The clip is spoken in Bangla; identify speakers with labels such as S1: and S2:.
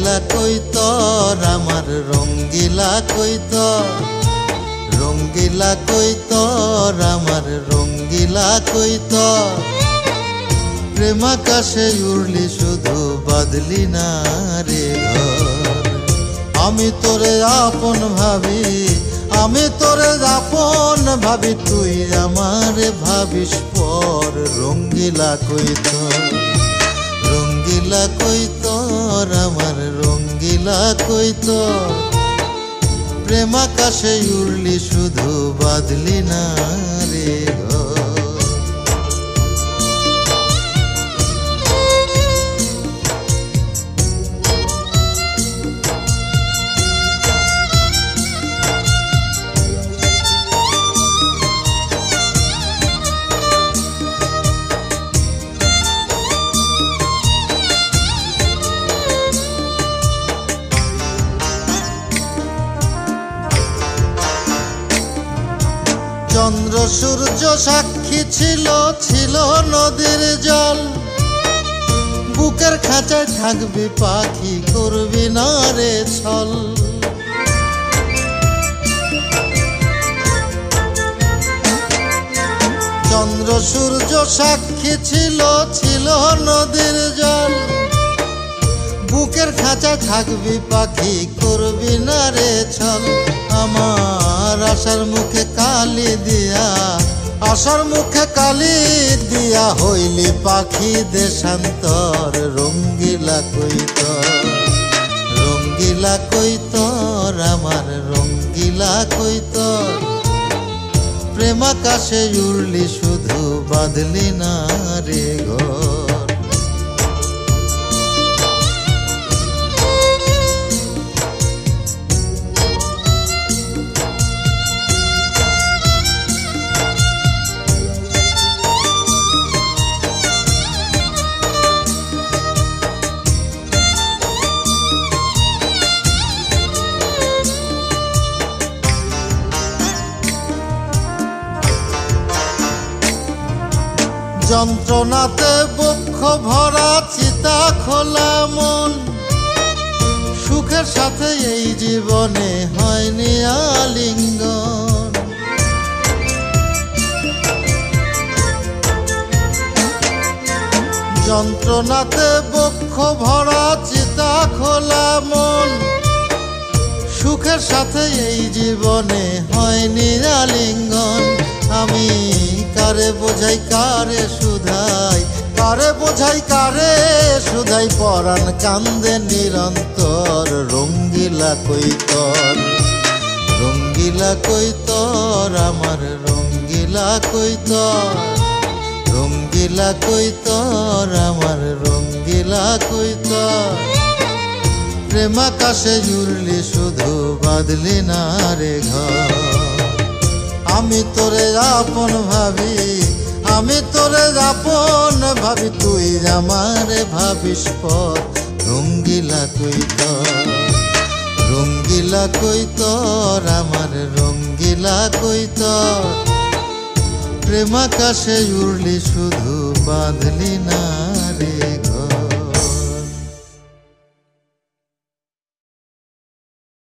S1: রঙ্গিলা কৈতর আমার রঙ্গিলা কৈতর, রঙ্গিলা কৈতর আমার রঙ্গিলা কৈতর। প্রেম আকাশে উড়লি শুধু বাঁধলি না রে ঘর। আমি তোরে আপন ভাবি, আমি তোরে আপন ভাবি, তুই আমারে ভাবিস পর। রঙ্গিলা কৈতর, রঙ্গিলা কৈতর আমার রঙ্গিলা কৈতর। প্রেম আকাশে উড়লি শুধু বাঁধলি না রে ঘর। চন্দ্র সূর্য সাক্ষী ছিল, ছিল নদীর জল। বুকের খাঁচায় থাকবি পাখি, করবি না রে ছল। চন্দ্র সূর্য সাক্ষী ছিল, ছিল নদীর জল। বুকের খাঁচায় থাকবি পাখি, করবি না রে ছল। আমার আশার মুখে কালি দিয়া, আশার মুখে কালি দিয়া, হইলি পাখি দেশান্তর। রঙ্গিলা কৈতর, রঙ্গিলা কৈতর আমার রঙ্গিলা কৈতর। প্রেম আকাশে উড়লি শুধু বাঁধলি না রে ঘর। যন্ত্রণাতে বক্ষ ভরা, চিতা খোলা মন। সুখের সাথে এই জীবনে হয়নি আলিঙ্গন। যন্ত্রণাতে বক্ষ ভরা, চিতা খোলা মন। সুখের সাথে এই জীবনে হয়নি আলিঙ্গন। আমি কারে বোঝাই কারে শুধাই, কারে বোঝাই কারে শুধাই, পরাণ কান্দে নিরন্তর। রঙ্গিলা কৈতর, রঙ্গিলা কৈতর আমার রঙ্গিলা কৈতর। রঙ্গিলা কৈতর আমার রঙ্গিলা কৈতর। প্রেম আকাশে উড়লি শুধু বাঁধলি না রে ঘর। আমি তোরে আপন ভাবি, আমি তোরে আপন ভাবি, তুই আমারে ভাবিস পর। রঙ্গিলা কৈতর, রঙ্গিলা কৈতর আমার রঙ্গিলা কৈতর। প্রেম আকাশে উড়লি শুধু বাঁধলি না রে।